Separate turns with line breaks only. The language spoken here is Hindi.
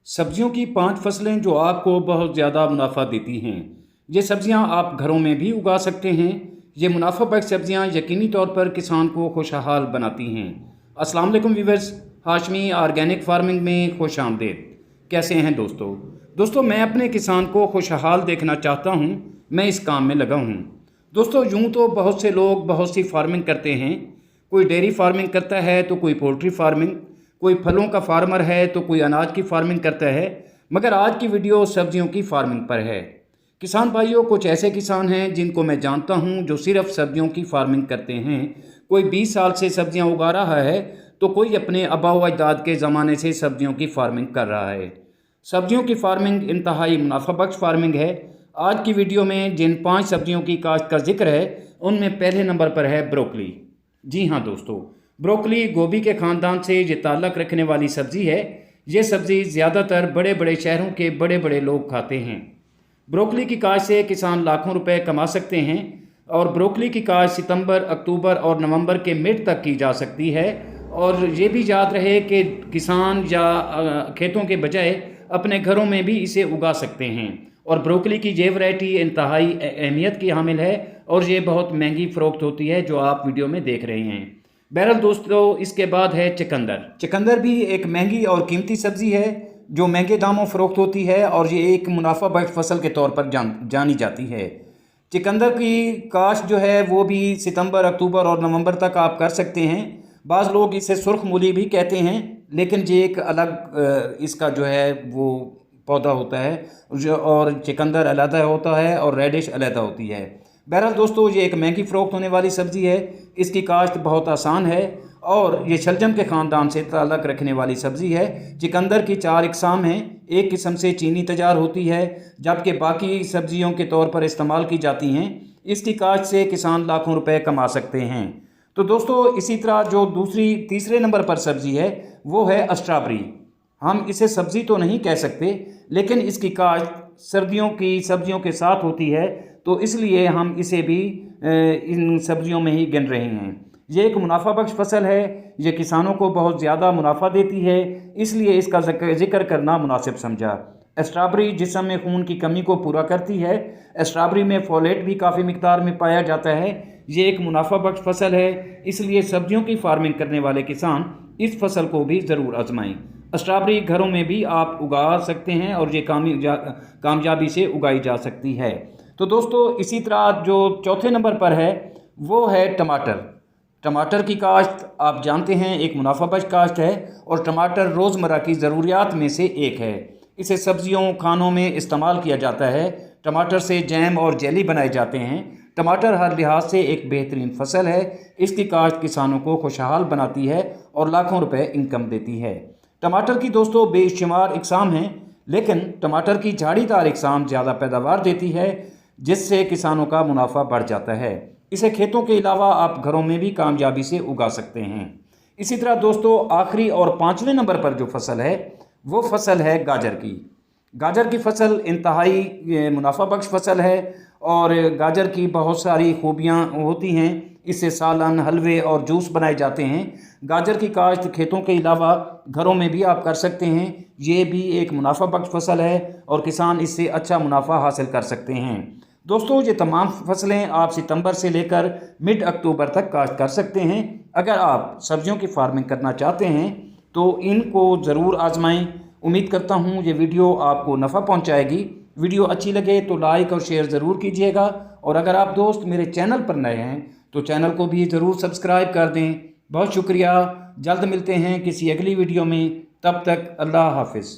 सब्जियों की 5 फसलें जो आपको बहुत ज़्यादा मुनाफा देती हैं। ये सब्जियां आप घरों में भी उगा सकते हैं। ये मुनाफा बख्श सब्जियां यकीनी तौर पर किसान को खुशहाल बनाती हैं। अस्सलाम वालेकुम व्यूअर्स, हाशमी ऑर्गेनिक फार्मिंग में खुश आमदीद। कैसे हैं दोस्तों मैं अपने किसान को खुशहाल देखना चाहता हूँ। मैं इस काम में लगा हूँ। दोस्तों यूँ तो बहुत से लोग बहुत सी फार्मिंग करते हैं। कोई डेयरी फार्मिंग करता है तो कोई पोल्ट्री फार्मिंग, कोई फलों का फार्मर है तो कोई अनाज की फार्मिंग करता है। मगर आज की वीडियो सब्जियों की फार्मिंग पर है। किसान भाइयों, कुछ ऐसे किसान हैं जिनको मैं जानता हूं जो सिर्फ सब्जियों की फार्मिंग करते हैं। कोई 20 साल से सब्जियां उगा रहा है तो कोई अपने आबा व अजदाद के ज़माने से सब्जियों की फार्मिंग कर रहा है। सब्जियों की फार्मिंग इंतहाई मुनाफा बख्श फार्मिंग है। आज की वीडियो में जिन 5 सब्जियों की काश्त का जिक्र है उनमें पहले नंबर पर है ब्रोकली। जी हाँ दोस्तों, ब्रोकली गोभी के ख़ानदान से ये ताल्लुक़ रखने वाली सब्ज़ी है। ये सब्ज़ी ज़्यादातर बड़े बड़े शहरों के बड़े बड़े लोग खाते हैं। ब्रोकली की काश्त से किसान लाखों रुपए कमा सकते हैं और ब्रोकली की काश्त सितंबर, अक्टूबर और नवंबर के मिड तक की जा सकती है। और ये भी याद रहे कि किसान या खेतों के बजाय अपने घरों में भी इसे उगा सकते हैं। और ब्रोकली की ये वैरायटी इंतहाई अहमियत की हामिल है और ये बहुत महंगी फ़रोख्त होती है, जो आप वीडियो में देख रहे हैं। बहरहाल दोस्तों, इसके बाद है चुकंदर। चुकंदर भी एक महंगी और कीमती सब्ज़ी है जो महंगे दामों फ़रोख्त होती है और ये एक मुनाफा बख्श फसल के तौर पर जानी जाती है। चुकंदर की काश्त जो है वो भी सितंबर, अक्टूबर और नवंबर तक आप कर सकते हैं। बाज़ लोग इसे सुर्ख मूली भी कहते हैं, लेकिन ये एक अलग इसका जो है वो पौधा होता है जो, और चुकंदर अलग होता है और रेडिश अलग होती है। बहरहाल दोस्तों, ये एक महंगी फ़रोख्त होने वाली सब्ज़ी है। इसकी काश्त बहुत आसान है और ये शलजम के ख़ानदान से ताल्लुक़ रखने वाली सब्ज़ी है। चुकंदर की 4 इकसाम हैं। एक किस्म से चीनी तैयार होती है जबकि बाकी सब्ज़ियों के तौर पर इस्तेमाल की जाती हैं। इसकी काश्त से किसान लाखों रुपए कमा सकते हैं। तो दोस्तों, इसी तरह जो तीसरे नंबर पर सब्ज़ी है वो है स्ट्रॉबेरी। हम इसे सब्ज़ी तो नहीं कह सकते, लेकिन इसकी काश्त सर्दियों की सब्ज़ियों के साथ होती है, तो इसलिए हम इसे भी इन सब्ज़ियों में ही गिन रहे हैं। ये एक मुनाफा बख्श फसल है। ये किसानों को बहुत ज़्यादा मुनाफा देती है, इसलिए इसका जिक्र करना मुनासिब समझा। स्ट्रॉबेरी जिस्म में खून की कमी को पूरा करती है। स्ट्रॉबेरी में फोलेट भी काफ़ी मिकदार में पाया जाता है। ये एक मुनाफा बख्श फसल है, इसलिए सब्जियों की फार्मिंग करने वाले किसान इस फसल को भी ज़रूर आजमाएं। स्ट्रॉबेरी घरों में भी आप उगा सकते हैं और ये कामयाबी से उगाई जा सकती है। तो दोस्तों, इसी तरह जो चौथे नंबर पर है वो है टमाटर। टमाटर की काश्त आप जानते हैं एक मुनाफा बख्श काश्त है और टमाटर रोज़मर्रा की ज़रूरियात में से एक है। इसे सब्जियों खानों में इस्तेमाल किया जाता है। टमाटर से जैम और जेली बनाए जाते हैं। टमाटर हर लिहाज से एक बेहतरीन फसल है। इसकी काश्त किसानों को खुशहाल बनाती है और लाखों रुपए इनकम देती है। टमाटर की दोस्तों बेशुमार इकसाम हैं, लेकिन टमाटर की झाड़ीदार इकसाम ज़्यादा पैदावार देती है, जिससे किसानों का मुनाफा बढ़ जाता है। इसे खेतों के अलावा आप घरों में भी कामयाबी से उगा सकते हैं। इसी तरह दोस्तों, आखिरी और 5वें नंबर पर जो फसल है वो फसल है गाजर की। गाजर की फसल इंतहाई मुनाफा बख्श फसल है और गाजर की बहुत सारी खूबियाँ होती हैं। इससे सालन, हलवे और जूस बनाए जाते हैं। गाजर की काश्त खेतों के अलावा घरों में भी आप कर सकते हैं। ये भी एक मुनाफा बख्श फसल है और किसान इससे अच्छा मुनाफा हासिल कर सकते हैं। दोस्तों, ये तमाम फसलें आप सितंबर से लेकर मिड अक्टूबर तक काश्त कर सकते हैं। अगर आप सब्जियों की फार्मिंग करना चाहते हैं तो इनको ज़रूर आजमाएं। उम्मीद करता हूँ ये वीडियो आपको नफ़ा पहुँचाएगी। वीडियो अच्छी लगे तो लाइक और शेयर ज़रूर कीजिएगा और अगर आप दोस्त मेरे चैनल पर नए हैं तो चैनल को भी ज़रूर सब्सक्राइब कर दें। बहुत शुक्रिया। जल्द मिलते हैं किसी अगली वीडियो में। तब तक अल्लाह हाफिज़।